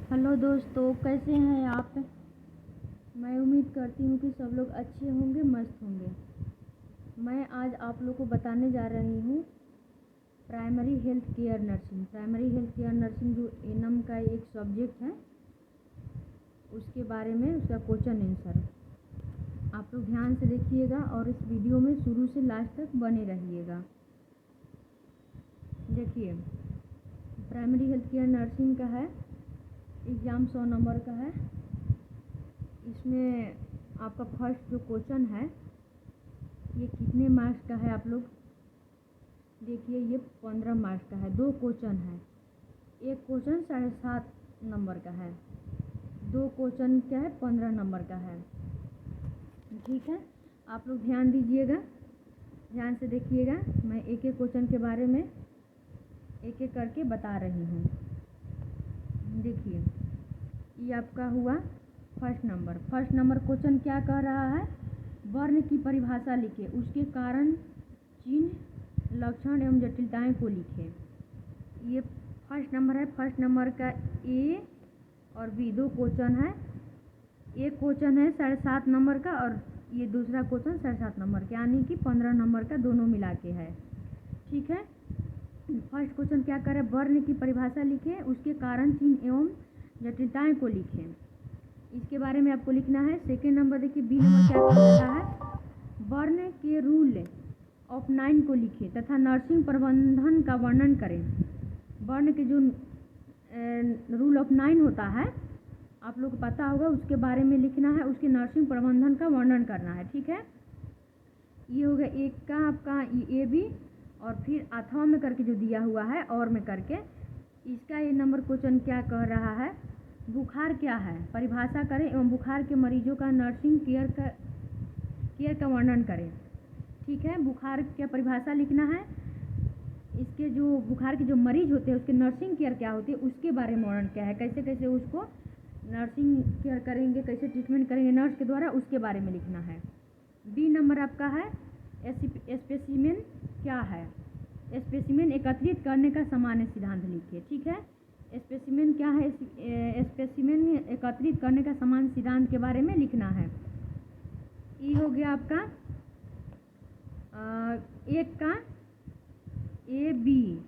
Hello दोस्तों, कैसे हैं आप। मैं उम्मीद करती हूँ कि सब लोग अच्छे होंगे, मस्त होंगे। मैं आज आप लोग को बताने जा रही हूँ primary health care nursing. Primary health care nursing जो एनएम का एक सब्जेक्ट है, उसके बारे में उसका क्वेश्चन आंसर आप लोग ध्यान से देखिएगा और इस वीडियो में शुरू से लास्ट तक बने रहिएगा। देखिए, प्राइमरी हेल्थ केयर नर्सिंग का है, एग्ज़ाम 100 नंबर का है। इसमें आपका फर्स्ट जो क्वेश्चन है ये कितने मार्क्स का है, आप लोग देखिए। ये 15 मार्क्स का है। 2 क्वेश्चन है, एक क्वेश्चन 7.5 नंबर का है, 2 क्वेश्चन क्या है 15 नंबर का है। ठीक है, आप लोग ध्यान दीजिएगा, ध्यान से देखिएगा। मैं एक एक क्वेश्चन के बारे में एक एक करके बता रही हूँ। देखिए, ये आपका हुआ फर्स्ट नंबर क्वेश्चन क्या कह रहा है, वर्ण की परिभाषा लिखे, उसके कारण, चिन्ह, लक्षण एवं जटिलताएं को लिखे। ये फर्स्ट नंबर है। फर्स्ट नंबर का ए और बी 2 क्वेश्चन है। एक क्वेश्चन है 7.5 नंबर का और ये दूसरा क्वेश्चन 7.5 नंबर का, यानी कि 15 नंबर का दोनों मिला के है। ठीक है, फर्स्ट क्वेश्चन क्या करे, वर्ण की परिभाषा लिखे, उसके कारण, चिन्ह एवं जटिलताएं को लिखें। इसके बारे में आपको लिखना है। सेकेंड नंबर देखिए, बी नंबर क्या कह रहा है, वर्ण के रूल ऑफ 9 को लिखें तथा नर्सिंग प्रबंधन का वर्णन करें। वर्ण के जो रूल ऑफ 9 होता है, आप लोग को पता होगा, उसके बारे में लिखना है, उसके नर्सिंग प्रबंधन का वर्णन करना है। ठीक है, ये हो गया एक का आपका ए बी, और फिर अथवा में करके जो दिया हुआ है और में करके, इसका ये नंबर क्वेश्चन क्या कह रहा है, बुखार क्या है, परिभाषा करें एवं बुखार के मरीजों का नर्सिंग केयर का वर्णन करें। ठीक है, बुखार की परिभाषा लिखना है, इसके जो बुखार के जो मरीज होते हैं उसके नर्सिंग केयर क्या होती है उसके बारे में वर्णन क्या है, कैसे कैसे उसको नर्सिंग केयर करेंगे, कैसे ट्रीटमेंट करेंगे नर्स के द्वारा, उसके बारे में लिखना है। बी नंबर आपका है स्पेसिमेन क्या है, स्पेसिमेन एकत्रित करने का सामान्य सिद्धांत लिखिए। ठीक है, स्पेसिमेन क्या है, स्पेसिमेन एकत्रित करने का सामान्य सिद्धांत के बारे में लिखना है। ई हो गया आपका एक का ए बी,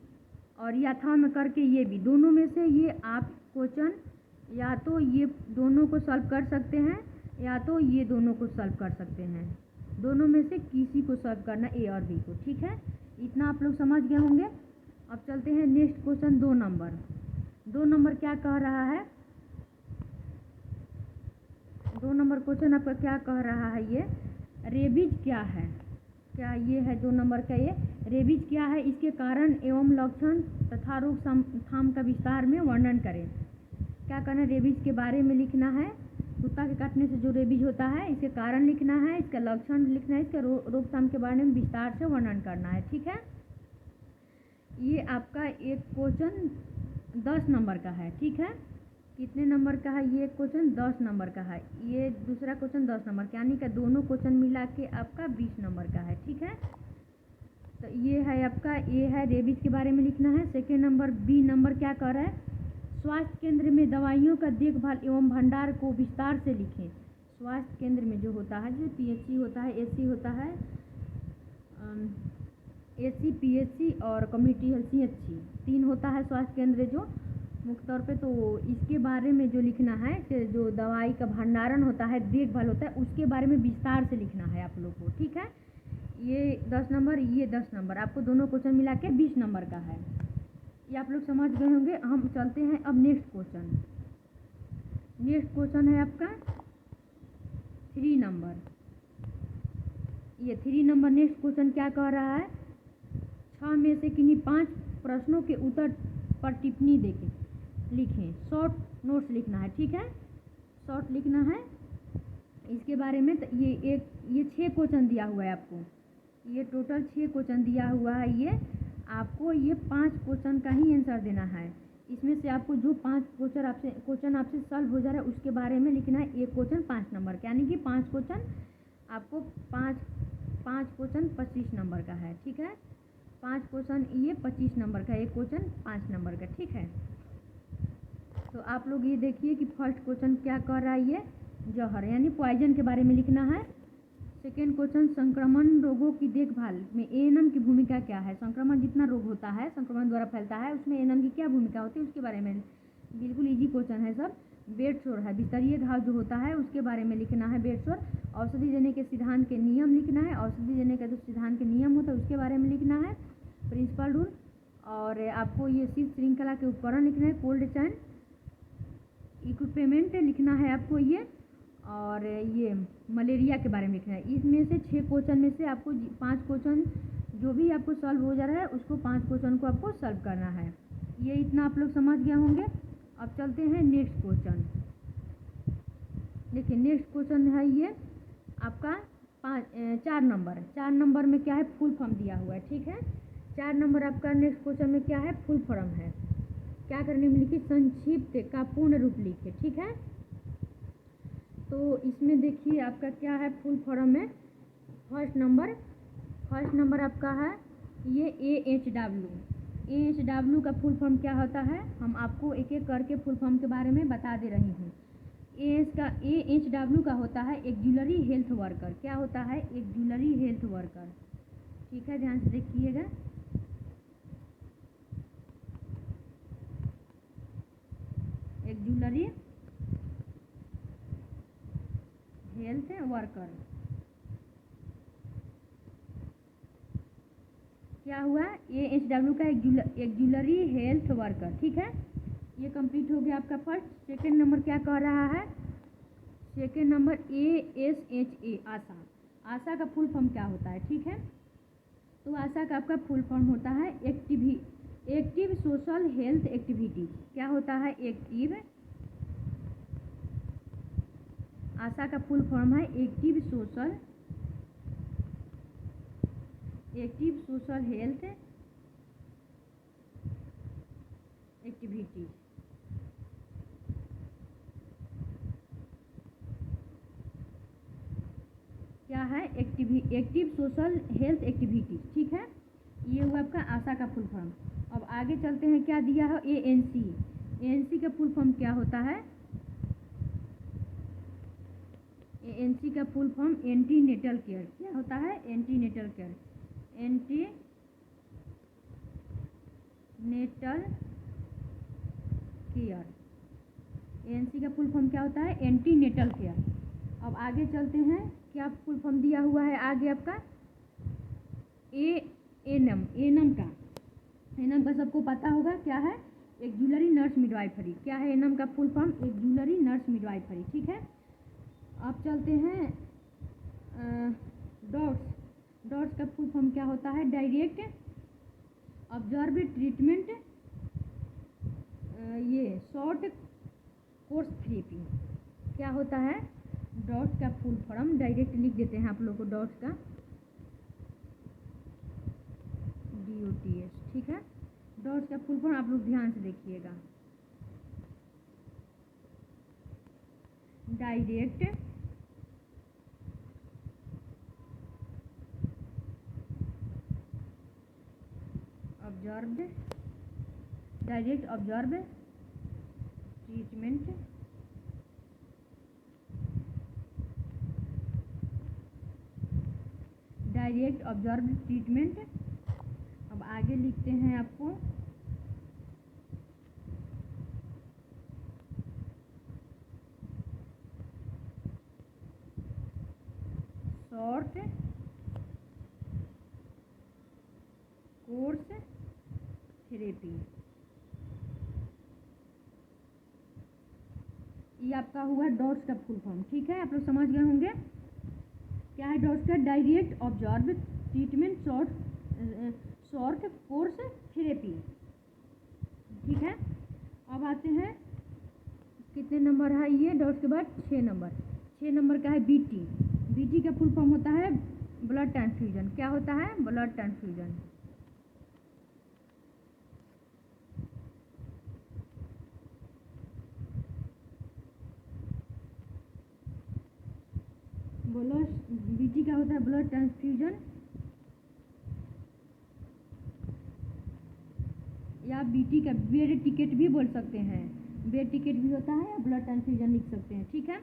और या था में करके ये भी, दोनों में से ये आप क्वेश्चन या तो ये दोनों को सॉल्व कर सकते हैं या तो ये दोनों को सॉल्व कर सकते हैं। दोनों में से किसी को सॉल्व करना, ए और बी को। ठीक है, इतना आप लोग समझ गए होंगे। अब चलते हैं नेक्स्ट क्वेश्चन 2 नंबर। 2 नंबर क्या कह रहा है, 2 नंबर क्वेश्चन आपका क्या कह रहा है, ये रेबीज क्या है, क्या ये है 2 नंबर का, ये रेबीज क्या है, इसके कारण एवं लक्षण तथा रोकथाम का विस्तार में वर्णन करें। क्या करना है, रेबीज के बारे में लिखना है, कुत्ता के काटने से जो रेबीज होता है इसके कारण लिखना है, इसका लक्षण लिखना है, इसका रोकथाम के बारे में विस्तार से वर्णन करना है। ठीक है, ये आपका एक क्वेश्चन 10 नंबर का है। ठीक है, कितने नंबर का है, ये क्वेश्चन 10 नंबर का है, ये दूसरा क्वेश्चन 10 नंबर का, यानी कि दोनों क्वेश्चन मिला के आपका 20 नंबर का है। ठीक है, तो ये है आपका, ये है रेबीज के बारे में लिखना है। सेकेंड नंबर बी नंबर क्या कर रहा है, स्वास्थ्य केंद्र में दवाइयों का देखभाल एवं भंडार को विस्तार से लिखें। स्वास्थ्य केंद्र में जो होता है, जैसे पीएचसी होता है, एसी होता है, एसी, पीएचसी और कम्युनिटी हेल्थ सीएचसी 3 होता है स्वास्थ्य केंद्र जो मुख्य तौर पे। तो इसके बारे में जो लिखना है कि जो दवाई का भंडारण होता है, देखभाल होता है, उसके बारे में विस्तार से लिखना है आप लोग को। ठीक है, ये 10 नंबर, ये 10 नंबर, आपको दोनों क्वेश्चन मिला के 20 नंबर का है। ये आप लोग समझ गए होंगे। हम चलते हैं अब नेक्स्ट क्वेश्चन। नेक्स्ट क्वेश्चन है आपका 3 नंबर। ये 3 नंबर नेक्स्ट क्वेश्चन क्या कह रहा है, 6 में से किन्हीं 5 प्रश्नों के उत्तर पर टिप्पणी देके लिखें। शॉर्ट नोट्स लिखना है। ठीक है, शॉर्ट लिखना है इसके बारे में। तो ये 6 क्वेश्चन दिया हुआ है आपको, ये टोटल 6 क्वेश्चन दिया हुआ है। ये आपको ये 5 क्वेश्चन का ही आंसर देना है। इसमें से आपको जो 5 क्वेश्चन आपसे सॉल्व हो जा रहा है उसके बारे में लिखना है। एक क्वेश्चन 5 नंबर का, यानी कि 5 क्वेश्चन आपको 5 क्वेश्चन 25 नंबर का है। ठीक है, 5 क्वेश्चन ये 25 नंबर का, एक क्वेश्चन 5 नंबर का। ठीक है, तो तो आप लोग ये देखिए कि फर्स्ट क्वेश्चन क्या कर रहा है, ये जहर यानी पॉइजन के बारे में लिखना है। सेकेंड क्वेश्चन, संक्रमण रोगों की देखभाल में एएनएम की भूमिका क्या है। संक्रमण जितना रोग होता है संक्रमण द्वारा फैलता है, उसमें एएनएम की क्या भूमिका होती है उसके बारे में, बिल्कुल इजी क्वेश्चन है सब। बेड सोर है, बिस्तरीय घाव जो होता है उसके बारे में लिखना है बेड सोर। औषधि देने के सिद्धांत के नियम लिखना है, औषधि देने का जो सिद्धांत के नियम होता है उसके बारे में लिखना है, प्रिंसिपल रूल। और आपको ये शीत श्रृंखला के उपकरण लिखना है, कोल्ड चैन इक्विपमेंट लिखना है आपको ये, और ये मलेरिया के बारे में लिखना है। इसमें से 6 क्वेश्चन में से आपको 5 क्वेश्चन जो भी आपको सॉल्व हो जा रहा है उसको 5 क्वेश्चन को आपको सॉल्व करना है। ये इतना आप लोग समझ गए होंगे। अब चलते हैं नेक्स्ट क्वेश्चन। देखिए नेक्स्ट क्वेश्चन है ये आपका 4 नंबर। 4 नंबर में क्या है, फुल फॉर्म दिया हुआ है, ठीक है। 4 नंबर आपका नेक्स्ट क्वेश्चन में क्या है, फुल फॉर्म है। क्या करने में लिखिए, संक्षिप्त का पूर्ण रूप लिखिए, ठीक है। तो इसमें देखिए आपका क्या है, फुल फॉर्म में फर्स्ट नंबर आपका है ये AHW का फुल फॉर्म क्या होता है, हम आपको एक एक करके फुल फॉर्म के बारे में बता दे रही हूँ। AHW का होता है एक्जुलरी हेल्थ वर्कर। क्या होता है, एक्जुलरी हेल्थ वर्कर, ठीक है, ध्यान से देखिएगा। एक्जुलरी हेल्थ वर्कर क्या हुआ, AHW का एक्जुलरी हेल्थ वर्कर, ठीक है। ये कंप्लीट हो गया आपका फर्स्ट। सेकेंड नंबर क्या कह रहा है, सेकेंड नंबर ASHA आशा का फुल फॉर्म क्या होता है, ठीक है। तो आशा का आपका फुल फॉर्म होता है एक्टिव सोशल हेल्थ एक्टिविटीज। क्या होता है, एक्टिव, आशा का फुल फॉर्म है एक्टिव सोशल हेल्थ एक्टिविटीज। क्या है, एक्टिव सोशल हेल्थ एक्टिविटीज, ठीक है। ये हुआ आपका आशा का फुल फॉर्म। अब आगे चलते हैं, क्या दिया है, ANC का फुल फॉर्म क्या होता है, ANC का फुल फॉर्म एंटीनेटल केयर। क्या होता है, antenatal care, antenatal care. ANC का फुल फॉर्म क्या होता है, एंटीनेटल केयर। अब आगे चलते हैं, क्या फुल फॉर्म दिया हुआ है आगे आपका, एएनएम का सबको पता होगा क्या है, एक्जुलरी नर्स मिडवाइफरी। क्या है एएनएम का full form, auxiliary nurse midwifery, ठीक है। अब चलते हैं डॉट्स का फुल फॉर्म क्या होता है, डायरेक्ट ऑब्जर्व ट्रीटमेंट, ये शॉर्ट कोर्स थेरेपी। क्या होता है, डॉट्स का फुल फॉर्म डायरेक्ट लिख देते हैं आप लोग को, डॉट्स का DOTS, ठीक है। डॉट्स का फुल फॉर्म आप लोग ध्यान से देखिएगा, direct observe treatment, direct observe treatment. अब आगे लिखते हैं आपको, शॉर्ट कोर्स थेरेपी। ये आपका हुआ डॉट्स का फुल फॉर्म, ठीक है, आप लोग समझ गए होंगे। क्या है डॉट्स का, direct observe treatment short course therapy, ठीक है। अब आते हैं, कितने नंबर है ये डॉट्स के बाद, 6 नंबर का है BT का फुल फॉर्म होता है ब्लड ट्रांसफ्यूजन। क्या होता है, ब्लड ट्रांसफ्यूजन। BT का होता है ब्लड ट्रांसफ्यूजन, या BT का ब्लड टिकट भी बोल सकते हैं। बेड टिकट भी होता है, ब्लड ट्रांसफ्यूजन लिख सकते हैं। ठीक है,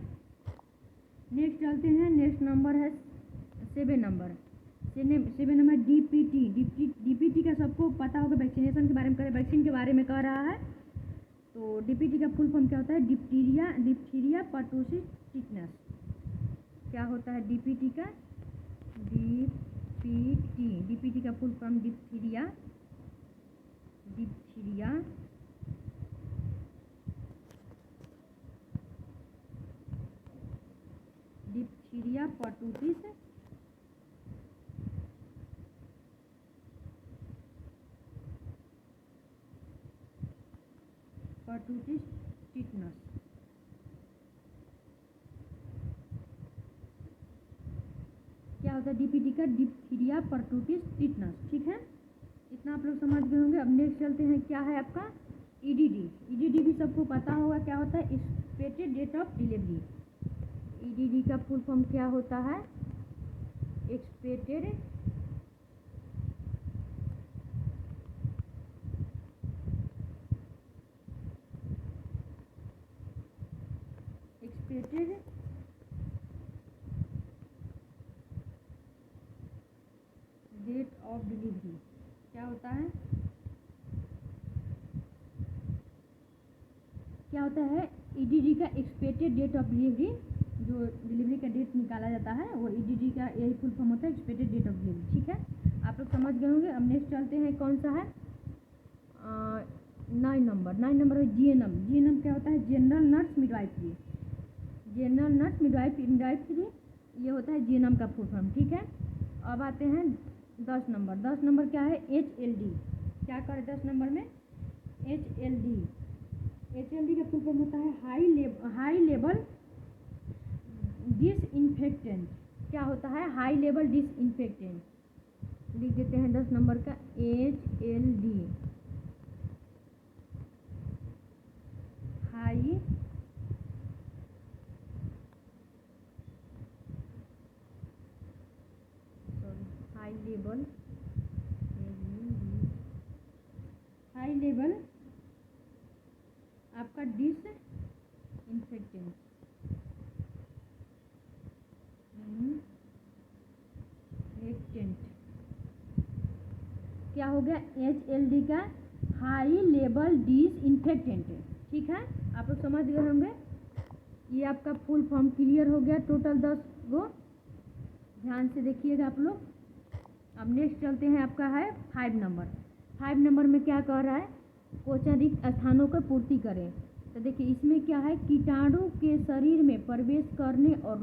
नेक्स्ट चलते हैं। नेक्स्ट नंबर है 7 नंबर। 7 नंबर डीपीटी का सबको पता होगा, वैक्सीनेशन के बारे में वैक्सीन के बारे में कह रहा है। तो डीपीटी का फुल फॉर्म क्या होता है? Diphtheria pertussis tetanus. क्या होता है डीपीटी का? डीपीटी का full form diphtheria pertussis tetanus. क्या होता है डीपीटी का? Diphtheria pertussis tetanus. ठीक है, इतना आप लोग समझ गए होंगे। अब नेक्स्ट चलते हैं, क्या है आपका? ईडीडी भी सबको पता होगा। क्या होता है? Expected date of delivery. EDD का फुल फॉर्म क्या होता है? Expected date of delivery. क्या होता है? क्या होता है ईडीडी का? Expected date of delivery. जो डिलीवरी का डेट निकाला जाता है वो ईडीडी का यही फुल फॉर्म होता है, एक्सपेक्टेड डेट ऑफ डिलीवरी। ठीक है, आप लोग समझ गए होंगे। अब नेक्स्ट चलते हैं, कौन सा है? 9 नंबर है जीएनएम क्या होता है? General nurse midwifery. ये होता है जीएनएम का फुल फॉर्म। ठीक है, अब आते हैं 10 नंबर क्या है? एचएलडी। क्या कर 10 नंबर में? एचएलडी का फुल फॉर्म होता है हाई लेवल डिसइंफेक्टेंट। क्या होता है? High level disinfectant. लिख देते हैं 10 नंबर का एचएलडी, हाई लेवल आपका डिसइंफेक्टेंट। क्या हो गया? एचएलडी का हाई लेवल डिसइंफेक्टेंट। ठीक है, आप लोग समझ गए होंगे। ये आपका फुल फॉर्म क्लियर हो गया। टोटल 10 गो, ध्यान से देखिएगा आप लोग। अब नेक्स्ट चलते हैं, आपका है 5 नंबर। 5 नंबर में क्या कह रहा है? क्वेश्चन रिक्त स्थानों को पूर्ति करें। तो देखिए इसमें क्या है? कीटाणु के शरीर में प्रवेश करने और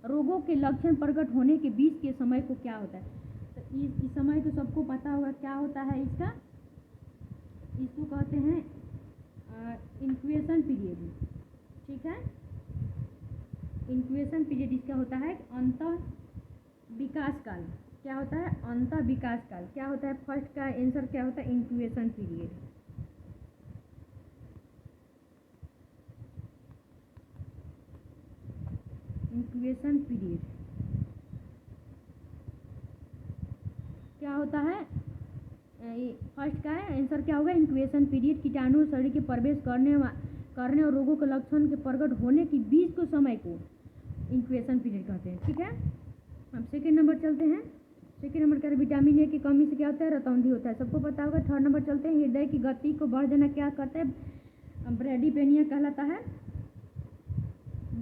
रोगों के लक्षण प्रकट होने के बीच के समय को क्या होता है? तो इस समय तो सबको पता होगा। क्या होता है इसका? इसको कहते हैं इंक्यूबेशन पीरियड। ठीक है, इंक्यूबेशन पीरियड इसका होता है अंत विकास काल। क्या होता है? अंत विकास काल। क्या होता है? फर्स्ट का आंसर क्या होता है? Incubation period. क्या होता है? फर्स्ट का है आंसर क्या होगा? Incubation period. कीटाणु शरीर के प्रवेश करने और रोगों के लक्षण के प्रकट होने के बीच के समय को इंक्यूबेशन पीरियड कहते हैं। ठीक है, अब सेकेंड नंबर चलते हैं। सेकेंड नंबर क्या है? विटामिन ए की कमी से क्या होता है? रतौंधी होता है, सबको पता होगा। थर्ड नंबर चलते हैं, हृदय की गति को बढ़ जाना क्या करता है? ब्रेडीपेनिया कहलाता है।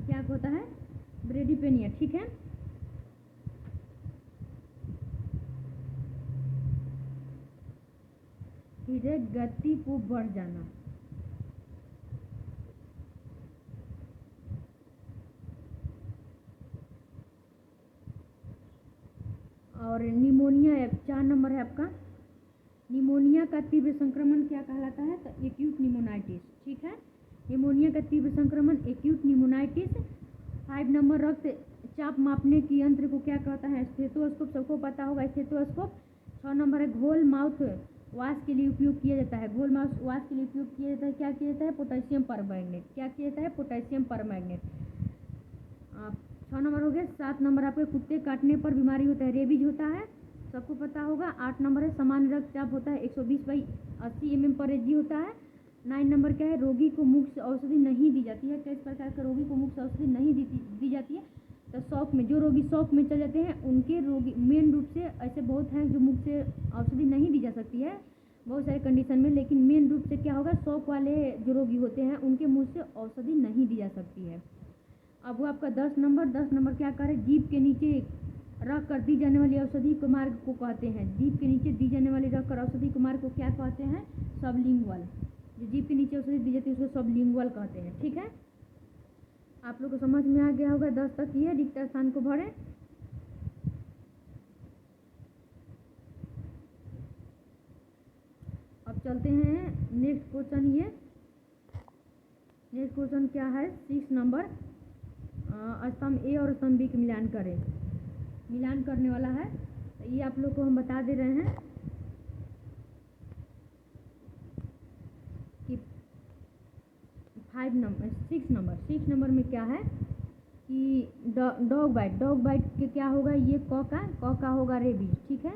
क्या होता है? ब्रेडीपेनिया। ठीक है, हृदय गति को बढ़ जाना। और निमोनिया है 4 नंबर है आपका। निमोनिया का तीव्र संक्रमण क्या कहलाता है? तो एक्यूट निमोनाइटिस। ठीक है, निमोनिया का तीव्र संक्रमण एक्यूट निमोनाइटिस। 5 नंबर रक्त चाप मापने की यंत्र को क्या कहता है? स्टेथोस्कोप, सबको पता होगा स्टेथोस्कोप। 6 नंबर है घोल माउथ वाश के लिए उपयोग किया जाता है। घोल माउथ वाश के लिए उपयोग किया जाता है। क्या किया जाता है? Potassium permanganate. क्या किया जाता है? Potassium permanganate. 6 नंबर हो गया। 7 नंबर आपके कुत्ते काटने पर बीमारी होता है, रेबीज होता है, सबको पता होगा। 8 नंबर है सामान्य रक्तचाप होता है 120/80 mm पर एजी होता है। 9 नंबर क्या है, रोगी को मुफ्त से औषधि नहीं दी जाती है। किस प्रकार का रोगी को मुफ्त से औषधि नहीं दी जाती है, तो शौक में, जो रोगी शौक में चले जाते हैं उनके रोगी मेन रूप से, ऐसे बहुत हैं जो मुफ्त से औषधि नहीं दी जा सकती है बहुत सारे कंडीशन में, लेकिन मेन रूप से क्या होगा, शौक वाले जो रोगी होते हैं उनके मुँह से औषधि नहीं दी जा सकती है। अब वो आपका 10 नंबर क्या करे, जीभ के नीचे रख कर दी जाने वाली औषधि को मार्ग को कहते हैं। जीभ के नीचे दी जाने वाली रख कर औषधि को मार्ग को क्या कहते हैं, सबलिंगुअल। जो जीभ के नीचे औषधि दी जाती है उसको सबलिंगुअल कहते हैं। ठीक है, आप लोग को समझ में आ गया होगा। 10 तक ये रिक्त स्थान को भरें। अब चलते हैं नेक्स्ट क्वेश्चन। ये नेक्स्ट क्वेश्चन क्या है, 6 नंबर, स्तंभ ए और स्तंभ बी के मिलान करें। मिलान करने वाला है, तो ये आप लोग को हम बता दे रहे हैं कि 6 नंबर में क्या है कि डॉग बाइट के क्या होगा, ये क का होगा रेबीज। ठीक है,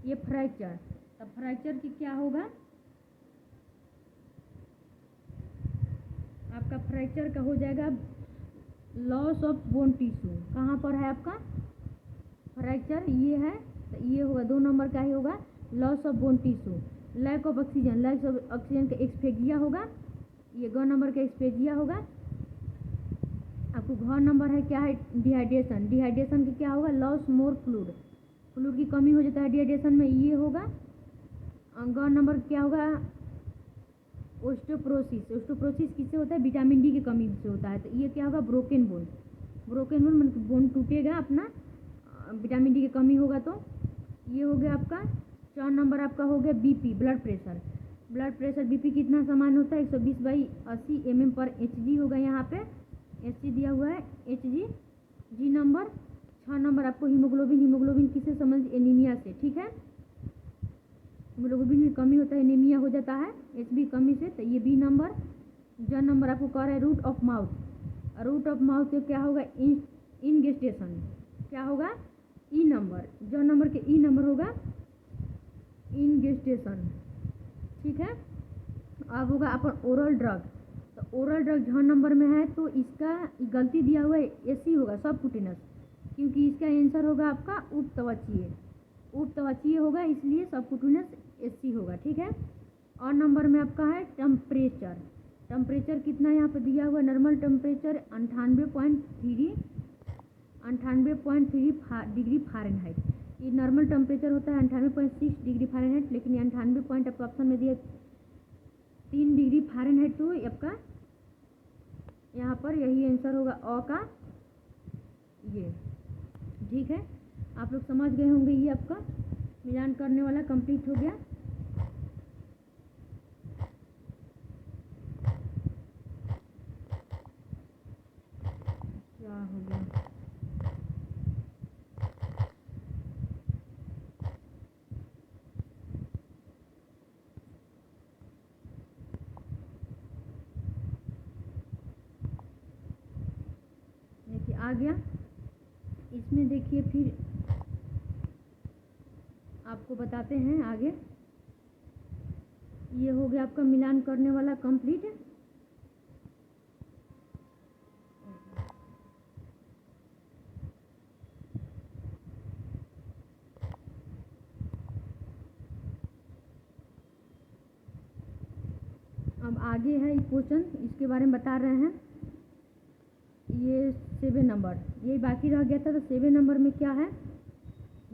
ये फ्रैक्चर, तब फ्रैक्चर की क्या होगा, आपका फ्रैक्चर का हो जाएगा लॉस ऑफ बोन टिश्यू। कहाँ पर है आपका फ्रैक्चर, ये है, तो ये होगा 2 नंबर का ही होगा loss of bone tissue. Lack of oxygen का एक्सफेजिया होगा, ये ग नंबर का एक्सफेजिया होगा। आपको घ नंबर है क्या है, डिहाइड्रेशन का क्या होगा, लॉस मोर फ्लूइड की कमी हो जाता है डिहाइड्रेशन में, ये होगा। ग नंबर क्या होगा, ओस्टोप्रोसिस किससे होता है, विटामिन डी की कमी से होता है, तो ये क्या होगा, ब्रोकन बोन मतलब बोन टूटेगा अपना, विटामिन डी की कमी होगा। तो ये हो गया आपका। 4 नंबर आपका हो गया बीपी, ब्लड प्रेशर बीपी कितना समान होता है, 120/80 mm/Hg होगा। यहाँ पे Hg दिया हुआ है, Hg। जी नंबर। 6 नंबर आपको हीमोग्लोबिन किससे समझ, एनीमिया से। ठीक है, हीमोग्लोबिन में कमी होता है, एनीमिया हो जाता है Hb कमी से, तो ये बी नंबर। ज नंबर आपको कह रहा है रूट ऑफ माउथ तो क्या होगा, इंगेस्टेशन, क्या होगा, ई नंबर। ज नंबर के ई नंबर होगा इंगेस्टेशन। ठीक है, अब होगा अपन ओरल ड्रग, तो ओरल ड्रग झ नंबर में है, तो इसका गलती दिया हुआ है एसी होगा, सबकुटिनस, क्योंकि इसका आंसर होगा आपका उपत्वचीय होगा, इसलिए सबकुटिनस एसी होगा। ठीक है, और नंबर में आपका है टेम्परेचर कितना यहाँ पे दिया हुआ, नॉर्मल टेम्परेचर 98.3 डिग्री फ़ारेनहाइट। ये नॉर्मल टेम्परेचर होता है 98.6 डिग्री फ़ारेनहाइट, लेकिन 98 पॉइंट आपका ऑप्शन में दिया 3 डिग्री फ़ारेनहाइट, तो आपका यहाँ पर यही आंसर होगा अ का ये। ठीक है, आप लोग समझ गए होंगे। ये आपका मिलान करने वाला कंप्लीट हो गया। क्या हो गया, देखिए आ गया। इसमें देखिए फिर आपको बताते हैं आगे। ये हो गया आपका मिलान करने वाला कंप्लीट। अब आगे है क्वेश्चन, इसके बारे में बता रहे हैं। ये 7 नंबर, ये बाकी रह गया था, तो 7 नंबर में क्या है,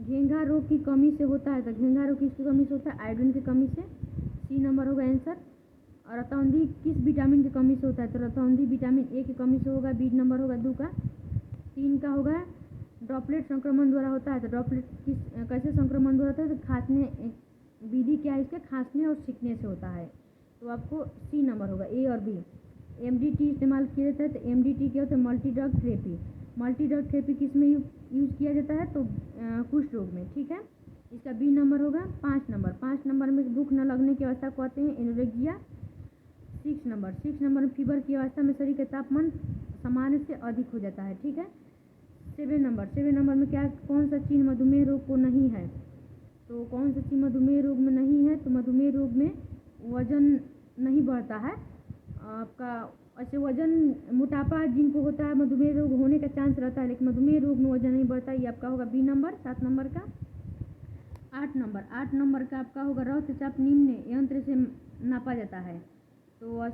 घेंघा रोग की कमी से होता है, तो घेंघा रोग किसकी कमी से होता है, आयोडीन की कमी से। सी नंबर होगा आंसर। और रतौंधी किस विटामिन की कमी से होता है, तो रतौंधी विटामिन ए की कमी से होगा, बी नंबर होगा 2 का। 3 का होगा ड्रॉपलेट संक्रमण द्वारा होता है, तो ड्रॉपलेट कैसे संक्रमण द्वारा होता है, तो खांसने, विधि क्या है इसका, खांसने और छींकने से होता है, तो आपको सी नंबर होगा, ए और बी। MDT इस्तेमाल किया जाता है, तो MDT क्या होता है, मल्टी ड्रग थेरेपी किस में यूज़ किया जाता है, तो कुष्ठ रोग में। ठीक है, इसका बी नंबर होगा। 5 नंबर में भूख न लगने की अवस्था को कहते हैं एनोरेक्सिया। 6 नंबर में फीवर की अवस्था में शरीर का तापमान सामान्य से अधिक हो जाता है। ठीक है, 7 नंबर में क्या, कौन सा चिन्ह मधुमेह रोग को नहीं है, तो कौन सा चिन्ह मधुमेह रोग में नहीं है, तो मधुमेह रोग में वजन नहीं बढ़ता है आपका। ऐसे वज़न मोटापा जिनको होता है, मधुमेह रोग होने का चांस रहता है, लेकिन मधुमेह रोग में वज़न नहीं बढ़ता। ये आपका होगा बी नंबर। 7 नंबर का 8 नंबर का आपका होगा रक्तचाप निम्न यंत्र से नापा जाता है, तो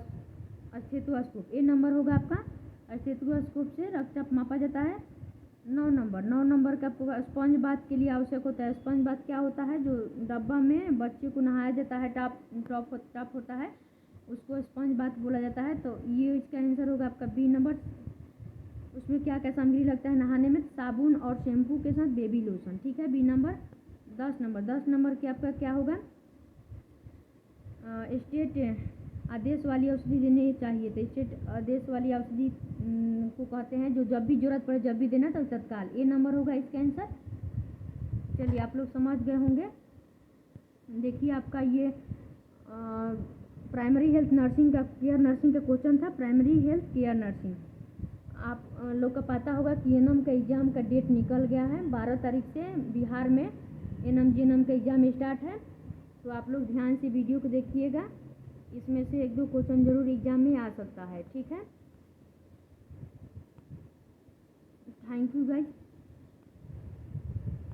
स्टेथोस्कोप। ए नंबर होगा आपका, स्टेथोस्कोप से रक्तचाप मापा जाता है। 9 नंबर का आपको स्पंज बाथ के लिए आवश्यक होता है। स्पंज बाथ क्या होता है, जो डब्बा में बच्चे को नहाया जाता है, टॉप होता है, उसको स्पंज बाथ बोला जाता है। तो ये इसका आंसर होगा आपका बी नंबर। उसमें क्या क्या सामग्री लगता है नहाने में, साबुन और शैम्पू के साथ बेबी लोशन, ठीक है, बी नंबर। 10 नंबर के आपका क्या होगा, स्टेट आदेश वाली औषधि देनी चाहिए। तो स्टेट आदेश वाली औषधि को कहते हैं जो जब भी जरूरत पड़े जब भी देना तो तत्काल। ए नंबर होगा इसका आंसर। चलिए आप लोग समझ गए होंगे। देखिए आपका ये प्राइमरी हेल्थ नर्सिंग का केयर नर्सिंग का क्वेश्चन था, प्राइमरी हेल्थ केयर नर्सिंग। आप लोग का पता होगा कि एनएम का एग्ज़ाम का डेट निकल गया है। 12 तारीख से बिहार में एनएम जीएनएम का एग्ज़ाम स्टार्ट है, तो आप लोग ध्यान से वीडियो को देखिएगा। इसमें से 1-2 क्वेश्चन जरूर एग्ज़ाम में आ सकता है, ठीक है। Thank you guys.